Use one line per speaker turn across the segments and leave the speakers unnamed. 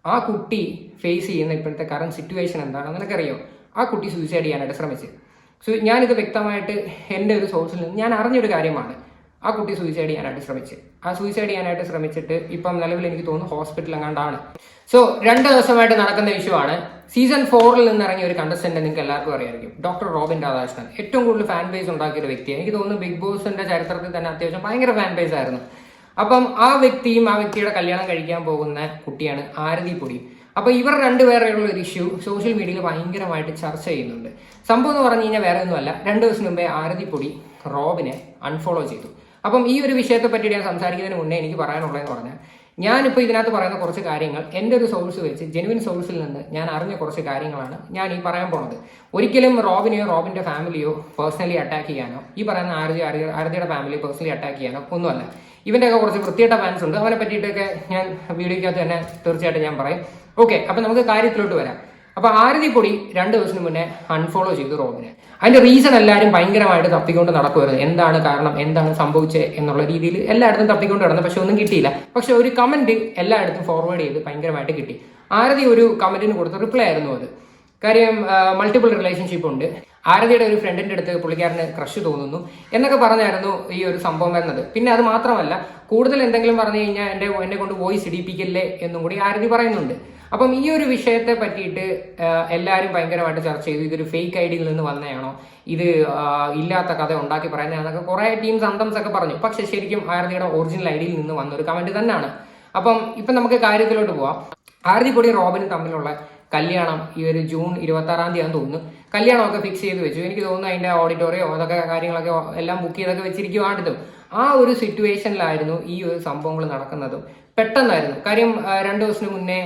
ആ കുട്ടി ഫേസ് ചെയ്യുന്ന ഇപ്പോഴത്തെ കറണ്ട് സിറ്റുവേഷൻ എന്താണെന്ന് നിനക്കറിയോ? ആ കുട്ടി സൂയിസൈഡ് ചെയ്യാനായിട്ട് ശ്രമിച്ചു. ഞാനിത് വ്യക്തമായിട്ട് എൻ്റെ ഒരു സോഴ്സിൽ നിന്ന് ഞാൻ അറിഞ്ഞൊരു കാര്യമാണ്. ആ കുട്ടി സൂയിസൈഡ് ചെയ്യാനായിട്ട് ശ്രമിച്ചു. ആ സൂയിസൈഡ് ചെയ്യാനായിട്ട് ശ്രമിച്ചിട്ട് ഇപ്പം നിലവിൽ എനിക്ക് തോന്നുന്നു ഹോസ്പിറ്റൽ എങ്ങാണ്ടാണ്. 2 ദിവസമായിട്ട് നടക്കുന്ന ഇഷ്യൂ ആണ്. സീസൺ 4 നിന്ന് ഇറങ്ങിയ ഒരു കണ്ടസ്റ്റന്റ് നിങ്ങൾക്ക് എല്ലാവർക്കും അറിയായിരിക്കും, ഡോക്ടർ റോബിൻ രാധാകൃഷ്ണൻ. ഏറ്റവും കൂടുതൽ ഫാൻ ബേസ് ഉണ്ടാക്കിയ ഒരു വ്യക്തിയാണ്. എനിക്ക് തോന്നുന്നു ബിഗ് ബോസിന്റെ ചരിത്രത്തിൽ തന്നെ അത്യാവശ്യം ഭയങ്കര ഫാൻ ബേസ് ആയിരുന്നു. അപ്പം ആ വ്യക്തിയും ആ വ്യക്തിയുടെ കല്യാണം കഴിക്കാൻ പോകുന്ന കുട്ടിയാണ് ആരതി പൊടി. അപ്പൊ ഇവർ രണ്ടുപേരെയുള്ള ഒരു ഇഷ്യൂ സോഷ്യൽ മീഡിയയിൽ ഭയങ്കരമായിട്ട് ചർച്ച ചെയ്യുന്നുണ്ട്. സംഭവം എന്ന് പറഞ്ഞു കഴിഞ്ഞാൽ വേറെ ഒന്നുമല്ല, 2 ദിവസം മുമ്പേ ആരതി പൊടി റോബിനെ അൺഫോളോ ചെയ്തു. അപ്പം ഈ ഒരു വിഷയത്തെ പറ്റി ഞാൻ സംസാരിക്കുന്നതിന് മുന്നേ എനിക്ക് പറയാനുള്ളതെന്ന് പറഞ്ഞാൽ, ഞാനിപ്പോൾ ഇതിനകത്ത് പറയുന്ന കുറച്ച് കാര്യങ്ങൾ എൻ്റെ ഒരു സോഴ്സ് വെച്ച് ജെനുവിൻ സോഴ്സിൽ നിന്ന് ഞാൻ അറിഞ്ഞ കുറച്ച് കാര്യങ്ങളാണ് ഞാൻ ഈ പറയാൻ പോകുന്നത്. ഒരിക്കലും റോബിനെയോ റോബിൻ്റെ ഫാമിലിയോ പേഴ്സണലി അറ്റാക്ക് ചെയ്യാനോ ഈ പറയുന്ന ആരതിയുടെ ഫാമിലി പേഴ്സണലി അറ്റാക്ക് ചെയ്യാനോ ഒന്നുമല്ല. ഇവൻ്റെയൊക്കെ കുറച്ച് വൃത്തികെട്ട ഫാൻസ് ഉണ്ട്. അവനെ പറ്റിയിട്ടൊക്കെ ഞാൻ വീഡിയോയ്ക്കകത്ത് തന്നെ തീർച്ചയായിട്ടും ഞാൻ പറയും. ഓക്കെ, അപ്പം നമുക്ക് കാര്യത്തിലോട്ട് വരാം. അപ്പൊ ആരതി പൊടി 2 ദിവസത്തിന് മുന്നേ അൺഫോളോ ചെയ്തു റോബിനെ. അതിന്റെ റീസൺ എല്ലാവരും ഭയങ്കരമായിട്ട് തപ്പിക്കൊണ്ട് നടക്കുമായിരുന്നു. എന്താണ് കാരണം, എന്താണ് സംഭവിച്ചത് എന്നുള്ള രീതിയിൽ എല്ലായിടത്തും തപ്പിക്കൊണ്ട് നടന്നു. പക്ഷെ ഒന്നും കിട്ടിയില്ല. പക്ഷെ ഒരു കമന്റ് എല്ലായിടത്തും ഫോർവേഡ് ചെയ്ത് ഭയങ്കരമായിട്ട് കിട്ടി. ആരതി ഒരു കമന്റിന് കൊടുത്ത റിപ്ലൈ ആയിരുന്നു അത്. കാര്യം മൾട്ടിപ്പിൾ റിലേഷൻഷിപ്പ് ഉണ്ട്, ആരതിയുടെ ഒരു ഫ്രണ്ടിന്റെ അടുത്ത് പുള്ളിക്കാരന് ക്രഷ് തോന്നുന്നു എന്നൊക്കെ പറഞ്ഞായിരുന്നു ഈ ഒരു സംഭവം വരുന്നത്. പിന്നെ അത് മാത്രമല്ല, കൂടുതൽ എന്തെങ്കിലും പറഞ്ഞു കഴിഞ്ഞാൽ എന്നെ കൊണ്ട് വോയിസ് ഇടിപ്പിക്കല്ലേ എന്നും കൂടി ആരതി പറയുന്നുണ്ട്. അപ്പം ഈ ഒരു വിഷയത്തെ പറ്റിയിട്ട് എല്ലാവരും ഭയങ്കരമായിട്ട് ചർച്ച ചെയ്തു. ഇതൊരു ഫേക്ക് ഐഡിയിൽ നിന്ന് വന്നതാണോ, ഇത് ഇല്ലാത്ത കഥ ഉണ്ടാക്കി പറയുന്നതാണെന്നൊക്കെ കുറെ ടീംസ് അന്തംസ് ഒക്കെ പറഞ്ഞു. പക്ഷെ ശരിക്കും ആരതിയുടെ ഒറിജിനൽ ഐഡിയിൽ നിന്ന് വന്ന ഒരു കമന്റ് തന്നെയാണ്. അപ്പം ഇപ്പം നമുക്ക് കാര്യത്തിലോട്ട് പോവാം. ആരതി പൊടി റോബിനും തമ്മിലുള്ള കല്യാണം ഈ ഒരു ജൂൺ 26-ാം തീയതി ആണെന്ന് തോന്നുന്നു കല്യാണമൊക്കെ ഫിക്സ് ചെയ്ത് വെച്ചു. എനിക്ക് തോന്നുന്നു അതിന്റെ ഓഡിറ്റോറിയോ അതൊക്കെ കാര്യങ്ങളൊക്കെ എല്ലാം ബുക്ക് ചെയ്തൊക്കെ വെച്ചിരിക്കുവാണിതും. ആ ഒരു സിറ്റുവേഷനിലായിരുന്നു ഈ ഒരു സംഭവങ്ങൾ നടക്കുന്നതും. പെട്ടെന്നായിരുന്നു. കാര്യം 2 ദിവസത്തിന് മുന്നേ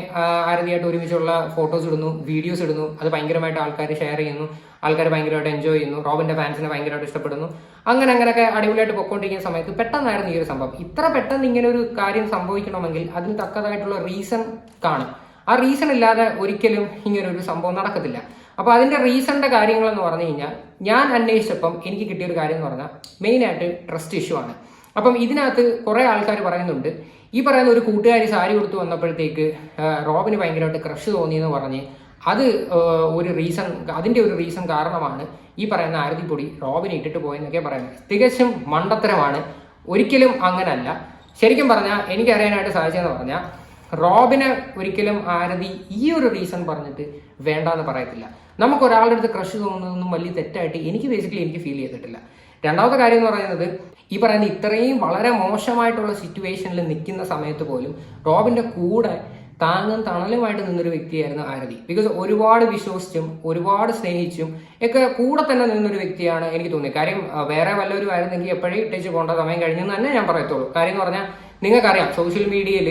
ആരതിയായിട്ട് ഒരുമിച്ചുള്ള ഫോട്ടോസ് ഇടുന്നു, വീഡിയോസ് ഇടുന്നു. അത് ഭയങ്കരമായിട്ട് ആൾക്കാർ ഷെയർ ചെയ്യുന്നു, ആൾക്കാർ ഭയങ്കരമായിട്ട് എൻജോയ് ചെയ്യുന്നു, റോബിന്റെ ഫാൻസിനെ ഭയങ്കരമായിട്ട് ഇഷ്ടപ്പെടുന്നു. അങ്ങനെയൊക്കെ അടിപൊളിയായിട്ട് പൊക്കോണ്ടിരിക്കുന്ന സമയത്ത് പെട്ടെന്നായിരുന്നു ഈ ഒരു സംഭവം. ഇത്ര പെട്ടെന്ന് ഇങ്ങനെ ഒരു കാര്യം സംഭവിക്കണമെങ്കിൽ അതിന് തക്കതായിട്ടുള്ള റീസൺ കാണും. ആ റീസൺ ഇല്ലാതെ ഒരിക്കലും ഇങ്ങനെ ഒരു സംഭവം നടക്കത്തില്ല. അപ്പൊ അതിന്റെ റീസണിന്റെ കാര്യങ്ങൾ എന്ന് പറഞ്ഞു കഴിഞ്ഞാൽ, ഞാൻ അന്വേഷിച്ചപ്പം എനിക്ക് കിട്ടിയ ഒരു കാര്യം എന്ന് പറഞ്ഞാൽ മെയിനായിട്ട് ട്രസ്റ്റ് ഇഷ്യൂ ആണ്. അപ്പം ഇതിനകത്ത് കുറെ ആൾക്കാർ പറയുന്നുണ്ട്, ഈ പറയുന്ന ഒരു കൂട്ടുകാരി സാരി കൊടുത്തു വന്നപ്പോഴത്തേക്ക് റോബിന് ഭയങ്കരമായിട്ട് ക്രഷ് തോന്നിയെന്ന് പറഞ്ഞ് അത് അതിന്റെ ഒരു റീസൺ കാരണമാണ് ഈ പറയുന്ന ആരതി പൊടി റോബിനെ ഇട്ടിട്ട് പോയെന്നൊക്കെ പറയുന്നത്. തികച്ചും മണ്ടത്തരമാണ്. ഒരിക്കലും അങ്ങനല്ല. ശരിക്കും പറഞ്ഞാൽ എനിക്കറിയാനായിട്ട് സാധിച്ചതെന്ന് പറഞ്ഞാൽ, റോബിനെ ഒരിക്കലും ആരതി ഈ ഒരു റീസൺ പറഞ്ഞിട്ട് വേണ്ടാന്ന് പറയത്തില്ല. നമുക്ക് ഒരാളുടെ അടുത്ത് ക്രഷ് തോന്നുന്നതൊന്നും വലിയ തെറ്റായിട്ട് എനിക്ക് ഫീൽ ചെയ്തിട്ടില്ല. രണ്ടാമത്തെ കാര്യം എന്ന് പറയുന്നത്, ഈ പറയുന്ന ഇത്രയും വളരെ മോശമായിട്ടുള്ള സിറ്റുവേഷനിൽ നിൽക്കുന്ന സമയത്ത് പോലും റോബിന്റെ കൂടെ താങ്ങും തണലുമായിട്ട് നിന്നൊരു വ്യക്തിയായിരുന്നു ആരതി. ബിക്കോസ് ഒരുപാട് വിശ്വസിച്ചും ഒരുപാട് സ്നേഹിച്ചും ഒക്കെ കൂടെ തന്നെ നിന്നൊരു വ്യക്തിയാണ് എനിക്ക് തോന്നിയത്. കാര്യം വേറെ വല്ലവരും ആയിരുന്നെങ്കിൽ എപ്പോഴും ഇട്ടേച്ച് പോകേണ്ട സമയം കഴിഞ്ഞെന്ന് തന്നെ ഞാൻ പറയത്തുള്ളൂ. കാര്യം എന്ന് പറഞ്ഞാൽ, നിങ്ങൾക്കറിയാം സോഷ്യൽ മീഡിയയിൽ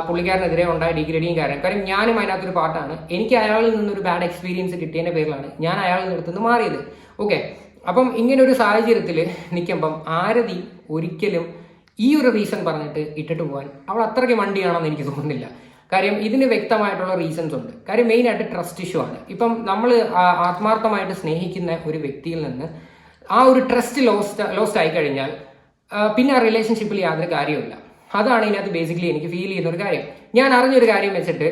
പുള്ളിക്കാരനെതിരെ ഉണ്ടായ ഡിഗ്രേഡിങ് കാര്യം ഞാനും അതിനകത്തൊരു പാർട്ടാണ്. എനിക്ക് അയാളിൽ നിന്നൊരു ബാഡ് എക്സ്പീരിയൻസ് കിട്ടിയതിന്റെ പേരിലാണ് ഞാൻ അയാളിൽ നിന്ന് മാറിയത്. ഓക്കെ, അപ്പം ഇങ്ങനെ ഒരു സാഹചര്യത്തിൽ നിൽക്കുമ്പം ആരതി ഒരിക്കലും ഈ ഒരു റീസൺ പറഞ്ഞിട്ട് ഇട്ടിട്ട് പോകാൻ അവൾ അത്രയ്ക്ക് വണ്ടിയാണെന്ന് എനിക്ക് തോന്നുന്നില്ല. കാര്യം ഇതിന് വ്യക്തമായിട്ടുള്ള റീസൺസ് ഉണ്ട്. കാര്യം മെയിനായിട്ട് ട്രസ്റ്റ് ഇഷ്യൂ ആണ്. ഇപ്പം നമ്മൾ ആത്മാർത്ഥമായിട്ട് സ്നേഹിക്കുന്ന ഒരു വ്യക്തിയിൽ നിന്ന് ആ ഒരു ട്രസ്റ്റ് ലോസ്റ്റ് ആയി കഴിഞ്ഞാൽ പിന്നെ ആ റിലേഷൻഷിപ്പിൽ യാതൊരു കാര്യമില്ല. അതാണ് ഇതിനകത്ത് ബേസിക്കലി എനിക്ക് ഫീൽ ചെയ്യുന്ന ഒരു കാര്യം. ഞാൻ അറിഞ്ഞൊരു കാര്യം വെച്ചിട്ട്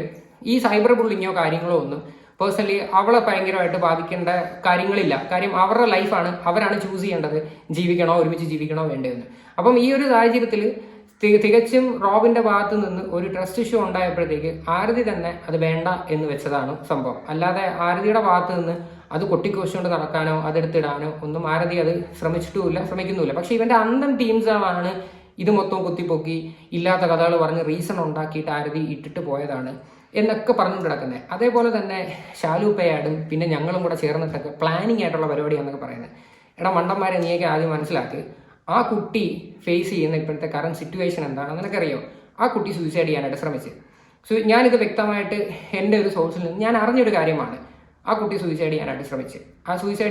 ഈ സൈബർ ബുള്ളിങ്ങോ കാര്യങ്ങളോ ഒന്നും പേഴ്സണലി അവളെ ഭയങ്കരമായിട്ട് ബാധിക്കേണ്ട കാര്യങ്ങളില്ല. കാര്യം അവരുടെ ലൈഫാണ്, അവരാണ് ചൂസ് ചെയ്യേണ്ടത്, ഒരുമിച്ച് ജീവിക്കണോ വേണ്ടതെന്ന്. അപ്പം ഈ ഒരു സാഹചര്യത്തിൽ തികച്ചും റോബിന്റെ ഭാഗത്ത് നിന്ന് ഒരു ട്രസ്റ്റ് ഇഷ്യൂ ഉണ്ടായപ്പോഴത്തേക്ക് ആരതി തന്നെ അത് വേണ്ട എന്ന് വെച്ചതാണ് സംഭവം. അല്ലാതെ ആരതിയുടെ ഭാഗത്ത് നിന്ന് അത് കൊട്ടിക്കോശുകൊണ്ട് നടക്കാനോ അതെടുത്തിടാനോ ഒന്നും ആരതി അത് ശ്രമിക്കുന്നുമില്ല. പക്ഷെ ഇവന്റെ അന്തം ടീംസാണ് ഇത് മൊത്തം കുത്തിപ്പൊക്കി ഇല്ലാത്ത കഥകൾ പറഞ്ഞ് റീസൺ ഉണ്ടാക്കിയിട്ട് ആരതി ഇട്ടിട്ട് പോയതാണ് എന്നൊക്കെ പറഞ്ഞു കിടക്കുന്നത്. അതേപോലെ തന്നെ ഷാലൂപ്പയാടും പിന്നെ ഞങ്ങളും കൂടെ ചേർന്നിട്ടൊക്കെ പ്ലാനിങ് ആയിട്ടുള്ള പരിപാടിയാണെന്നൊക്കെ പറയുന്നത്. എടാ മണ്ടന്മാരെ, നീയൊക്കെ ആദ്യം മനസ്സിലാക്ക്, ആ കുട്ടി ഫേസ് ചെയ്യുന്ന ഇപ്പോഴത്തെ കറണ്ട് സിറ്റുവേഷൻ എന്താണെന്ന് നിനക്കറിയോ? ആ കുട്ടി സൂയിസൈഡ് ചെയ്യാനായിട്ട് ശ്രമിച്ചു. ഞാനിത് വ്യക്തമായിട്ട് എൻ്റെ ഒരു സോഴ്സിൽ നിന്ന് ഞാൻ അറിഞ്ഞൊരു കാര്യമാണ്. ആ കുട്ടി സൂയിസൈഡ്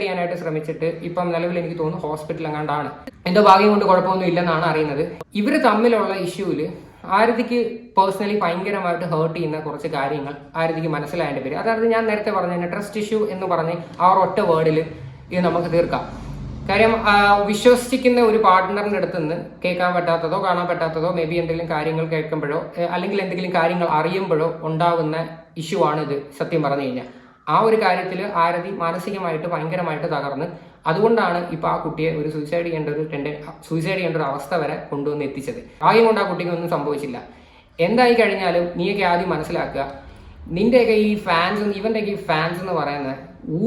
ചെയ്യാനായിട്ട് ശ്രമിച്ചിട്ട് ഇപ്പം നിലവിൽ എനിക്ക് തോന്നുന്നു ഹോസ്പിറ്റൽ എങ്ങാണ്ടാണ്. എന്തോ ഭാഗ്യം കൊണ്ട് കുഴപ്പമൊന്നും ഇല്ലെന്നാണ് അറിയുന്നത്. ഇവർ തമ്മിലുള്ള ഇഷ്യൂവിൽ ആരതിക്ക് പേഴ്സണലി ഭയങ്കരമായിട്ട് ഹേർട്ട് ചെയ്യുന്ന കുറച്ച് കാര്യങ്ങൾ ആരതിക്ക് മനസ്സിലായതിന്റെ പേര്, അതായത് ഞാൻ നേരത്തെ പറഞ്ഞ ട്രസ്റ്റ് ഇഷ്യൂ എന്ന് പറഞ്ഞ് ആ ഒറ്റ വേർഡിൽ ഇത് നമുക്ക് തീർക്കാം. കാര്യം വിശ്വസിക്കുന്ന ഒരു പാർട്ട്ണറിന്റെ അടുത്ത് നിന്ന് കേൾക്കാൻ പറ്റാത്തതോ കാണാൻ പറ്റാത്തതോ മേ ബി എന്തെങ്കിലും കാര്യങ്ങൾ കേൾക്കുമ്പോഴോ അല്ലെങ്കിൽ എന്തെങ്കിലും കാര്യങ്ങൾ അറിയുമ്പോഴോ ഉണ്ടാവുന്ന ഇഷ്യൂ ആണ് ഇത്. സത്യം പറഞ്ഞു കഴിഞ്ഞാൽ ആ ഒരു കാര്യത്തിൽ ആരതി മാനസികമായിട്ട് ഭയങ്കരമായിട്ട് തകർന്ന് അതുകൊണ്ടാണ് ഇപ്പൊ ആ കുട്ടിയെ ഒരു സൂയിസൈഡ് ചെയ്യേണ്ട ഒരു അവസ്ഥ വരെ കൊണ്ടുവന്ന് എത്തിച്ചത്. ആദ്യം കൊണ്ട് ആ കുട്ടിക്ക് ഒന്നും സംഭവിച്ചില്ല. എന്തായി കഴിഞ്ഞാലും നീയൊക്കെ ആദ്യം മനസ്സിലാക്കുക, നിന്റെയൊക്കെ ഈ ഫാൻസ്, ഇവന്റെയൊക്കെ ഈ ഫാൻസ് എന്ന് പറയുന്ന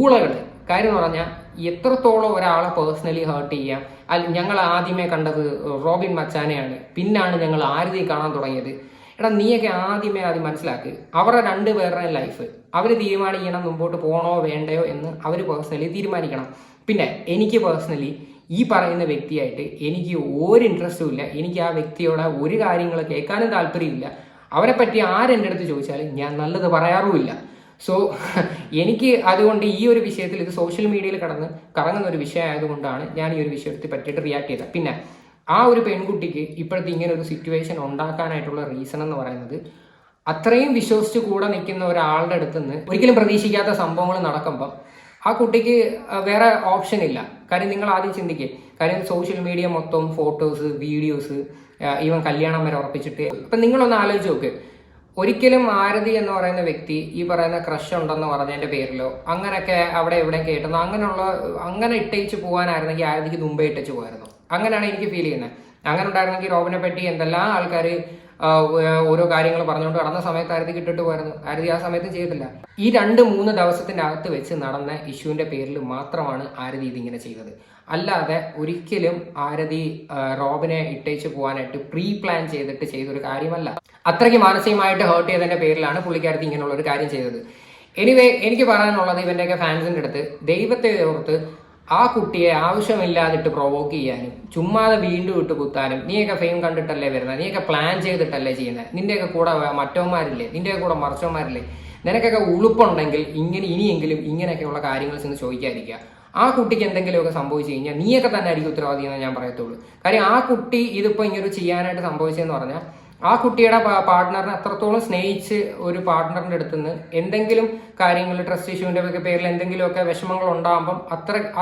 ഊളകള്. കാര്യം എന്ന് പറഞ്ഞാൽ എത്രത്തോളം ഒരാളെ പേഴ്സണലി ഹേർട്ട് ചെയ്യാം. ഞങ്ങൾ ആദ്യമേ കണ്ടത് റോബിൻ മച്ചാനെയാണ്, പിന്നാണ് ഞങ്ങൾ ആരതി കാണാൻ തുടങ്ങിയത്. എടാ നീയൊക്കെ ആദ്യം മനസ്സിലാക്ക്, അവരുടെ രണ്ടുപേരുടെ ലൈഫ് അവർ തീരുമാനിക്കണം, മുമ്പോട്ട് പോകണോ വേണ്ടയോ എന്ന് അവർ പേഴ്സണലി തീരുമാനിക്കണം. പിന്നെ എനിക്ക് പേഴ്സണലി ഈ പറയുന്ന വ്യക്തിയായിട്ട് എനിക്ക് ഒരു ഇൻട്രസ്റ്റും ഇല്ല. എനിക്ക് ആ വ്യക്തിയോട് ഒരു കാര്യങ്ങൾ കേൾക്കാനും താല്പര്യമില്ല. അവരെ പറ്റി ആരെൻ്റെ അടുത്ത് ചോദിച്ചാലും ഞാൻ നല്ലത് പറയാറുമില്ല. സോ എനിക്ക് അതുകൊണ്ട് ഈ ഒരു വിഷയത്തിൽ, ഇത് സോഷ്യൽ മീഡിയയിൽ കറങ്ങുന്ന ഒരു വിഷയമായതുകൊണ്ടാണ് ഞാൻ ഈ ഒരു വിഷയത്തെ പറ്റിയിട്ട് റിയാക്ട് ചെയ്തത്. പിന്നെ ആ ഒരു പെൺകുട്ടിക്ക് ഇപ്പോഴത്തെ ഇങ്ങനെ ഒരു സിറ്റുവേഷൻ ഉണ്ടാക്കാനായിട്ടുള്ള റീസൺ എന്ന് പറയുന്നത്, അത്രയും വിശ്വസിച്ച് കൂടെ നിൽക്കുന്ന ഒരാളുടെ അടുത്ത് നിന്ന് ഒരിക്കലും പ്രതീക്ഷിക്കാത്ത സംഭവങ്ങൾ നടക്കുമ്പോൾ ആ കുട്ടിക്ക് വേറെ ഓപ്ഷൻ ഇല്ല. കാര്യം നിങ്ങൾ ആദ്യം ചിന്തിക്കുക, കാര്യം സോഷ്യൽ മീഡിയ മൊത്തം ഫോട്ടോസ്, വീഡിയോസ്, ഈവൻ കല്യാണം വരെ ഉറപ്പിച്ചിട്ട്. അപ്പം നിങ്ങളൊന്ന് ആലോചിച്ച് നോക്ക്, ഒരിക്കലും ആരതി എന്ന് പറയുന്ന വ്യക്തി ഈ പറയുന്ന ക്രഷ് ഉണ്ടെന്ന് പറഞ്ഞതിന്റെ പേരിലോ അങ്ങനെയൊക്കെ അവിടെ എവിടെ കേട്ടുന്നു അങ്ങനെ ഇട്ടയിച്ച് പോകാനായിരുന്നെങ്കിൽ ആരതിക്ക് മുമ്പേ ഇട്ടച്ച് പോകായിരുന്നു. അങ്ങനെയാണ് എനിക്ക് ഫീൽ ചെയ്യുന്നത്. അങ്ങനെ ഉണ്ടായിരുന്നെങ്കിൽ റോബിനെ പറ്റി എന്തെല്ലാം ആൾക്കാർ ഓരോ കാര്യങ്ങൾ പറഞ്ഞുകൊണ്ട് കടന്ന സമയത്ത് ആരതിക്ക് ഇട്ടിട്ട് പോയിരുന്നു. ആരതി ആ സമയത്ത് ചെയ്തില്ല. ഈ 2-3 ദിവസത്തിന്റെ അകത്ത് വെച്ച് നടന്ന ഇഷ്യൂവിന്റെ പേരിൽ മാത്രമാണ് ആരതി ഇതിങ്ങനെ ചെയ്തത്. അല്ലാതെ ഒരിക്കലും ആരതി റോബിനെ ഇട്ടേച്ച് പോകാനായിട്ട് പ്രീ പ്ലാൻ ചെയ്തിട്ട് ചെയ്തൊരു കാര്യമല്ല. അത്രയ്ക്ക് മാനസികമായിട്ട് ഹേർട്ട് ചെയ്തതിന്റെ പേരിലാണ് പുള്ളിക്കാരത്തി ഇങ്ങനെയുള്ള ഒരു കാര്യം ചെയ്തത്. എനിവേ, എനിക്ക് പറയാനുള്ളത് ഇവന്റെയൊക്കെ ഫാൻസിന്റെ അടുത്ത് ദൈവത്തെ ഓർത്ത് ആ കുട്ടിയെ ആവശ്യമില്ലാതിട്ട് പ്രൊവോക്ക് ചെയ്യാനും ചുമ്മാതെ വീണ്ടും ഇട്ട് കുത്താനും, നീയൊക്കെ ഫെയിം കണ്ടിട്ടല്ലേ വരുന്നത്, നീയൊക്കെ പ്ലാൻ ചെയ്തിട്ടല്ലേ ചെയ്യുന്നത്, നിന്റെയൊക്കെ കൂടെ മറ്റവന്മാരില്ലേ, നിന്റെയൊക്കെ കൂടെ മറിച്ചവന്മാരില്ലേ, നിനക്കൊക്കെ ഉളുപ്പുണ്ടെങ്കിൽ ഇനിയെങ്കിലും ഇങ്ങനെയൊക്കെയുള്ള കാര്യങ്ങൾ ചെന്ന് ചോദിക്കാതിരിക്കുക. ആ കുട്ടിക്ക് എന്തെങ്കിലുമൊക്കെ സംഭവിച്ചു കഴിഞ്ഞാൽ നീയൊക്കെ തന്നെ ആയിരിക്കും ഉത്തരവാദി എന്ന് ഞാൻ പറയത്തുള്ളൂ. കാര്യം ആ കുട്ടി ഇതിപ്പോൾ ഇങ്ങനെ ചെയ്യാനായിട്ട് സംഭവിച്ചതെന്ന് പറഞ്ഞാൽ ആ കുട്ടിയുടെ പാർട്ട്ണറിനെ അത്രത്തോളം സ്നേഹിച്ച് ഒരു പാർട്ട്ണറിന്റെ അടുത്ത് നിന്ന് എന്തെങ്കിലും കാര്യങ്ങൾ, ട്രസ്റ്റ് ഇഷ്യൂവിന്റെ ഒക്കെ പേരിൽ എന്തെങ്കിലുമൊക്കെ വിഷമങ്ങൾ ഉണ്ടാകുമ്പം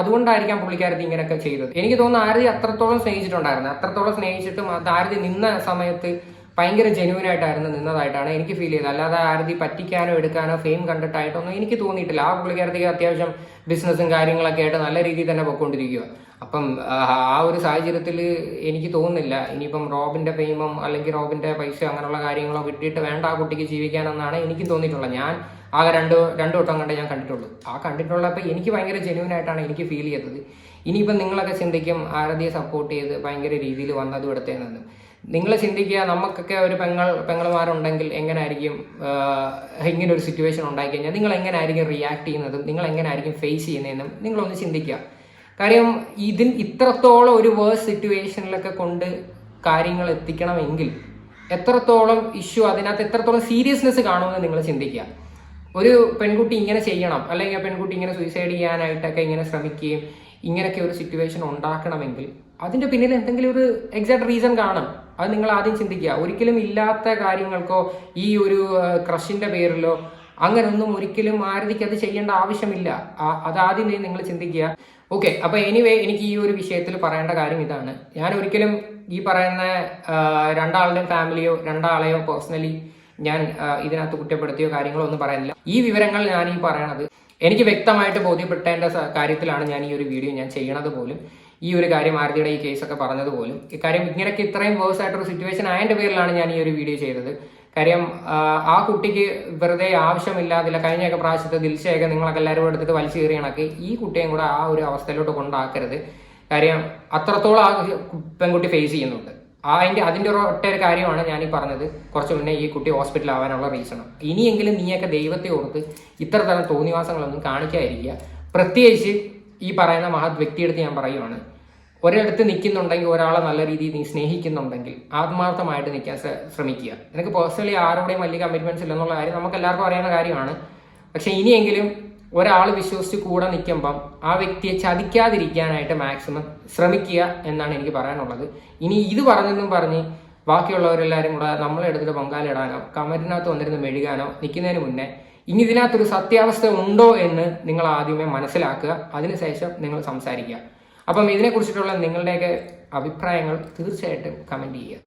അതുകൊണ്ടായിരിക്കാം പുള്ളിക്കാരത്തി ഇങ്ങനെയൊക്കെ ചെയ്തത്. എനിക്ക് തോന്നുന്നു ആരതി അത്രത്തോളം സ്നേഹിച്ചിട്ടുണ്ടായിരുന്നു. അത്രത്തോളം സ്നേഹിച്ചിട്ടും ആരതി നിന്ന സമയത്ത് ഭയങ്കര ജെന്യൂനായിട്ടായിരുന്നു നിന്നതായിട്ടാണ് എനിക്ക് ഫീൽ ചെയ്തത്. അല്ലാതെ ആരതി പറ്റിക്കാനോ എടുക്കാനോ ഫെയിം കണ്ടിട്ടായിട്ടൊന്നും എനിക്ക് തോന്നിയിട്ടില്ല. ആ പുള്ളിക്കാരത്തിക്ക് അത്യാവശ്യം ബിസിനസ്സും കാര്യങ്ങളൊക്കെ ആയിട്ട് നല്ല രീതിയിൽ തന്നെ പൊയ്ക്കൊണ്ടിരിക്കുക. അപ്പം ആ ഒരു സാഹചര്യത്തിൽ എനിക്ക് തോന്നുന്നില്ല ഇനിയിപ്പം റോബിന്റെ ഫെയിമും അല്ലെങ്കിൽ റോബിന്റെ പൈസ അങ്ങനെയുള്ള കാര്യങ്ങളോ കിട്ടിയിട്ട് വേണ്ട ആ കുട്ടിക്ക് ജീവിക്കാനെന്നാണ് എനിക്ക് തോന്നിയിട്ടുള്ളത്. ഞാൻ ആകെ രണ്ട് വട്ടം കണ്ടേ ഞാൻ കണ്ടിട്ടുള്ളൂ. ആ കണ്ടിട്ടുള്ളപ്പോൾ എനിക്ക് ഭയങ്കര ജെന്യൂനായിട്ടാണ് എനിക്ക് ഫീൽ ചെയ്തത്. ഇനിയിപ്പം നിങ്ങളൊക്കെ ചിന്തിക്കും ആരതിയെ സപ്പോർട്ട് ചെയ്ത് ഭയങ്കര രീതിയിൽ വന്നതും എടുത്തേനെന്ന്. നിങ്ങൾ ചിന്തിക്കുക, നമുക്കൊക്കെ ഒരു പെങ്ങളുമാരുണ്ടെങ്കിൽ എങ്ങനെയായിരിക്കും ഇങ്ങനെ ഒരു സിറ്റുവേഷൻ ഉണ്ടായിക്കഴിഞ്ഞാൽ നിങ്ങൾ എങ്ങനെയായിരിക്കും റിയാക്ട് ചെയ്യുന്നതും നിങ്ങൾ എങ്ങനെയായിരിക്കും ഫേസ് ചെയ്യുന്നതെന്നും നിങ്ങളൊന്ന് ചിന്തിക്കുക. കാര്യം ഇത്രത്തോളം ഒരു വേഴ്സ് സിറ്റുവേഷനിലൊക്കെ കൊണ്ട് കാര്യങ്ങൾ എത്തിക്കണമെങ്കിൽ എത്രത്തോളം ഇഷ്യൂ, അതിനകത്ത് എത്രത്തോളം സീരിയസ്നെസ് കാണുമെന്ന് നിങ്ങൾ ചിന്തിക്കുക. ഒരു പെൺകുട്ടി ഇങ്ങനെ ചെയ്യണം, അല്ലെങ്കിൽ പെൺകുട്ടി ഇങ്ങനെ സൂയിസൈഡ് ചെയ്യാനായിട്ടൊക്കെ ഇങ്ങനെ ശ്രമിക്കുകയും ഇങ്ങനെയൊക്കെ ഒരു സിറ്റുവേഷൻ ഉണ്ടാക്കണമെങ്കിൽ അതിന്റെ പിന്നിൽ എന്തെങ്കിലും ഒരു എക്സാക്ട് റീസൺ കാണും. അത് നിങ്ങൾ ആദ്യം ചിന്തിക്കുക. ഒരിക്കലും ഇല്ലാത്ത കാര്യങ്ങൾക്കോ ഈ ഒരു ക്രഷിന്റെ പേരിലോ അങ്ങനെയൊന്നും ഒരിക്കലും ആരതിക്ക് അത് ചെയ്യേണ്ട ആവശ്യമില്ല. അതാദ്യം നിങ്ങൾ ചിന്തിക്കുക. ഓക്കെ, അപ്പൊ എനിവേ എനിക്ക് ഈ ഒരു വിഷയത്തിൽ പറയേണ്ട കാര്യം ഇതാണ്. ഞാൻ ഒരിക്കലും ഈ പറയുന്ന രണ്ടാളുടെയും ഫാമിലിയോ രണ്ടാളെയോ പേഴ്സണലി ഞാൻ ഇതിനകത്ത് കുറ്റപ്പെടുത്തിയോ കാര്യങ്ങളോ ഒന്നും പറയുന്നില്ല. ഈ വിവരങ്ങൾ ഞാൻ ഈ പറയണത് എനിക്ക് വ്യക്തമായിട്ട് ബോധ്യപ്പെട്ടതിന്റെ കാര്യത്തിലാണ് ഞാൻ ഈ ഒരു വീഡിയോ ഞാൻ ചെയ്യണത് പോലും. ഈ ഒരു കാര്യം ആരതിയുടെ ഈ കേസൊക്കെ പറഞ്ഞത് പോലും ഇക്കാര്യം ഇങ്ങനെയൊക്കെ ഇത്രയും വേഴ്സ് ആയിട്ടൊരു സിറ്റുവേഷൻ ആയതിന്റെ പേരിലാണ് ഞാൻ ഈ ഒരു വീഡിയോ ചെയ്തത്. കാര്യം ആ കുട്ടിക്ക് വെറുതെ ആവശ്യമില്ലാതില്ല. കഴിഞ്ഞൊക്കെ പ്രാവശ്യത്തെ ദിൽഷയൊക്കെ നിങ്ങളൊക്കെ എല്ലാവരും എടുത്തിട്ട് വലിച്ചു കയറി കണക്ക് ഈ കുട്ടിയും കൂടെ ആ ഒരു അവസ്ഥയിലോട്ട് കൊണ്ടാക്കരുത്. കാര്യം അത്രത്തോളം ആ പെൺകുട്ടി ഫേസ് ചെയ്യുന്നുണ്ട്. അതിന്റെ ഒറ്റൊരു കാര്യമാണ് ഞാൻ ഈ പറഞ്ഞത് കുറച്ച് മുന്നേ ഈ കുട്ടി ഹോസ്പിറ്റലിൽ ആവാനുള്ള റീസൺ. ഇനിയെങ്കിലും നീയൊക്കെ ദൈവത്തെ ഓർത്ത് ഇത്തരതരം തോന്നിവാസങ്ങളൊന്നും കാണിക്കാതിരിക്കുക. പ്രത്യേകിച്ച് ഈ പറയുന്ന മഹത് വ്യക്തിയെടുത്ത് ഞാൻ പറയുവാണ്, ഒരിടത്ത് നിൽക്കുന്നുണ്ടെങ്കിൽ, ഒരാളെ നല്ല രീതിയിൽ നീ സ്നേഹിക്കുന്നുണ്ടെങ്കിൽ ആത്മാർത്ഥമായിട്ട് നിൽക്കാൻ ശ്രമിക്കുക. എനിക്ക് പേഴ്സണലി ആരോടെയും വലിയ കമ്മിറ്റ്മെന്റ്സ് ഇല്ലെന്നുള്ള കാര്യം നമുക്ക് എല്ലാവർക്കും അറിയുന്ന കാര്യമാണ്. പക്ഷെ ഇനിയെങ്കിലും ഒരാൾ വിശ്വസിച്ച് കൂടെ നിൽക്കുമ്പം ആ വ്യക്തിയെ ചതിക്കാതിരിക്കാനായിട്ട് മാക്സിമം ശ്രമിക്കുക എന്നാണ് എനിക്ക് പറയാനുള്ളത്. ഇനി ഇത് പറഞ്ഞെന്നും പറഞ്ഞ് ബാക്കിയുള്ളവരെല്ലാവരും കൂടെ നമ്മളെ എടുത്തിട്ട് പൊങ്കാലിടാനോ കമന്റിനകത്ത് വന്നിരുന്ന് മെഴുകാനോ നിൽക്കുന്നതിന് മുന്നേ ഇനി ഇതിനകത്തൊരു സത്യാവസ്ഥ ഉണ്ടോ എന്ന് നിങ്ങൾ ആദ്യമേ മനസ്സിലാക്കുക. അതിനുശേഷം നിങ്ങൾ സംസാരിക്കുക. അപ്പം ഇതിനെക്കുറിച്ചിട്ടുള്ള നിങ്ങളുടെയൊക്കെ അഭിപ്രായങ്ങൾ തീർച്ചയായിട്ടും കമൻറ്റ് ചെയ്യുക.